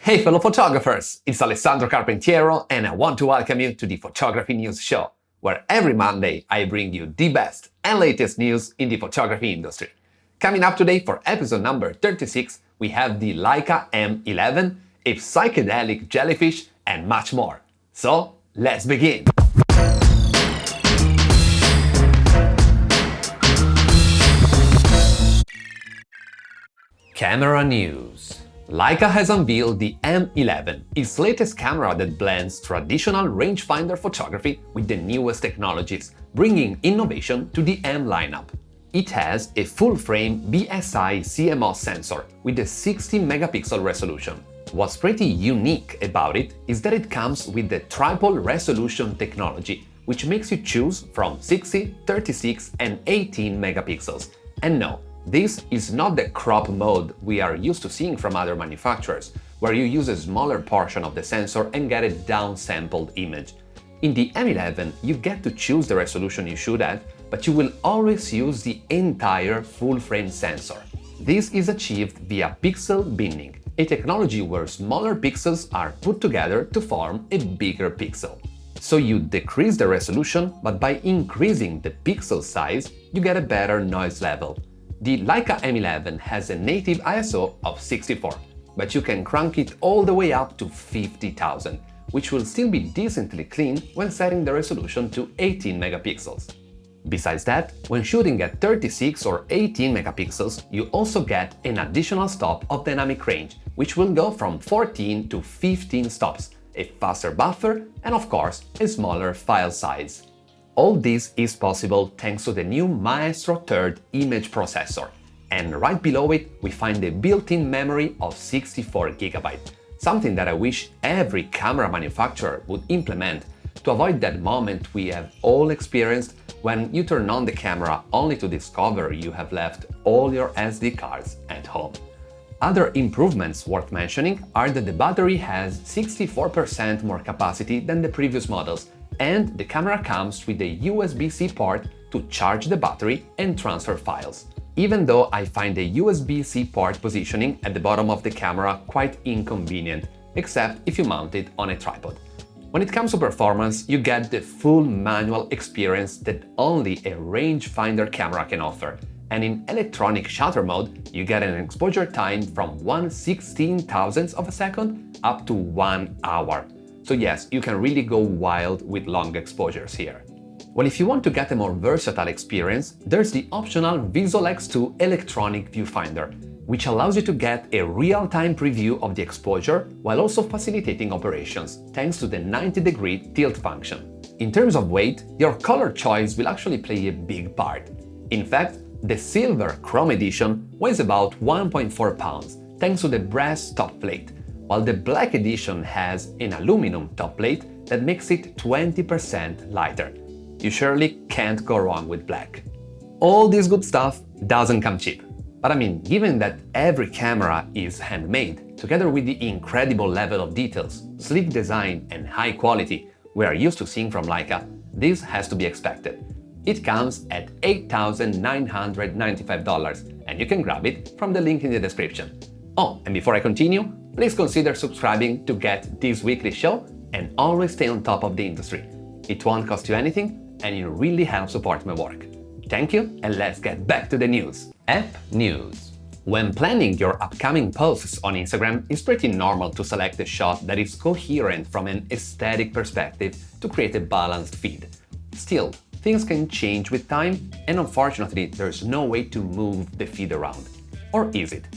Hey fellow photographers, it's Alessandro Carpentiero and I want to welcome you to the Photography News Show, where every Monday I bring you the best and latest news in the photography industry. Coming up today for episode number 36, we have the Leica M11, a psychedelic jellyfish, and much more. So, let's begin! Camera news. Leica has unveiled the M11, its latest camera that blends traditional rangefinder photography with the newest technologies, bringing innovation to the M lineup. It has a full-frame BSI CMOS sensor with a 60-megapixel resolution. What's pretty unique about it is that it comes with the triple resolution technology, which makes you choose from 60, 36, and 18 megapixels. And no, this is not the crop mode we are used to seeing from other manufacturers, where you use a smaller portion of the sensor and get a downsampled image. In the M11, you get to choose the resolution you shoot at, but you will always use the entire full-frame sensor. This is achieved via pixel binning, a technology where smaller pixels are put together to form a bigger pixel. So you decrease the resolution, but by increasing the pixel size, you get a better noise level. The Leica M11 has a native ISO of 64, but you can crank it all the way up to 50,000, which will still be decently clean when setting the resolution to 18 megapixels. Besides that, when shooting at 36 or 18 megapixels, you also get an additional stop of dynamic range, which will go from 14 to 15 stops, a faster buffer, and of course, a smaller file size. All this is possible thanks to the new Maestro 3rd image processor, and right below it we find a built-in memory of 64GB, something that I wish every camera manufacturer would implement to avoid that moment we have all experienced when you turn on the camera only to discover you have left all your SD cards at home. Other improvements worth mentioning are that the battery has 64% more capacity than the previous models, and the camera comes with a USB-C port to charge the battery and transfer files. Even though I find the USB-C port positioning at the bottom of the camera quite inconvenient, except if you mount it on a tripod. When it comes to performance, you get the full manual experience that only a rangefinder camera can offer, and in electronic shutter mode, you get an exposure time from 1/16,000th of a second up to 1 hour. So yes, you can really go wild with long exposures here. Well, if you want to get a more versatile experience, there's the optional Visual X2 electronic viewfinder, which allows you to get a real-time preview of the exposure while also facilitating operations, thanks to the 90-degree tilt function. In terms of weight, your color choice will actually play a big part. In fact, the Silver Chrome Edition weighs about 1.4 pounds, thanks to the brass top plate, while the Black Edition has an aluminum top plate that makes it 20% lighter. You surely can't go wrong with black. All this good stuff doesn't come cheap. But I mean, given that every camera is handmade, together with the incredible level of details, sleek design, and high quality we are used to seeing from Leica, this has to be expected. It comes at $8,995, and you can grab it from the link in the description. Oh, and before I continue, please consider subscribing to get this weekly show and always stay on top of the industry. It won't cost you anything, and it really helps support my work. Thank you, and let's get back to the news. App news. When planning your upcoming posts on Instagram, it's pretty normal to select a shot that is coherent from an aesthetic perspective to create a balanced feed. Still, things can change with time, and unfortunately, there's no way to move the feed around. Or is it?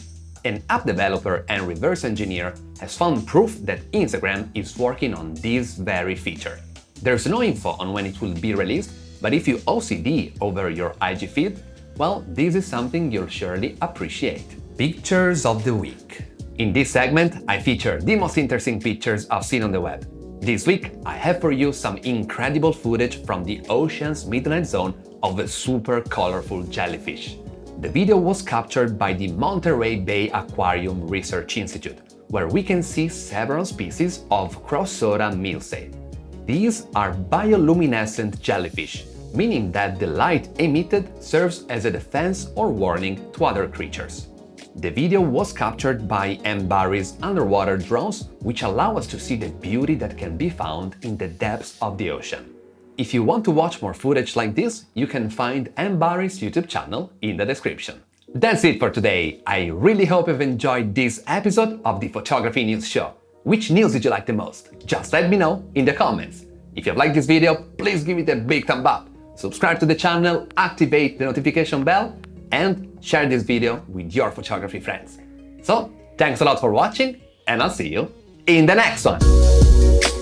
An app developer and reverse engineer has found proof that Instagram is working on this very feature. There's no info on when it will be released, but if you OCD over your IG feed, well, this is something you'll surely appreciate. Pictures of the week. In this segment, I feature the most interesting pictures I've seen on the web. This week, I have for you some incredible footage from the ocean's midnight zone of a super colorful jellyfish. The video was captured by the Monterey Bay Aquarium Research Institute, where we can see several species of Crossota milsei. These are bioluminescent jellyfish, meaning that the light emitted serves as a defense or warning to other creatures. The video was captured by M11's underwater drones, which allow us to see the beauty that can be found in the depths of the ocean. If you want to watch more footage like this, you can find M11's YouTube channel in the description. That's it for today. I really hope you've enjoyed this episode of the Photography News Show. Which news did you like the most? Just let me know in the comments. If you've liked this video, please give it a big thumb up. Subscribe to the channel, activate the notification bell, and share this video with your photography friends. So, thanks a lot for watching, and I'll see you in the next one!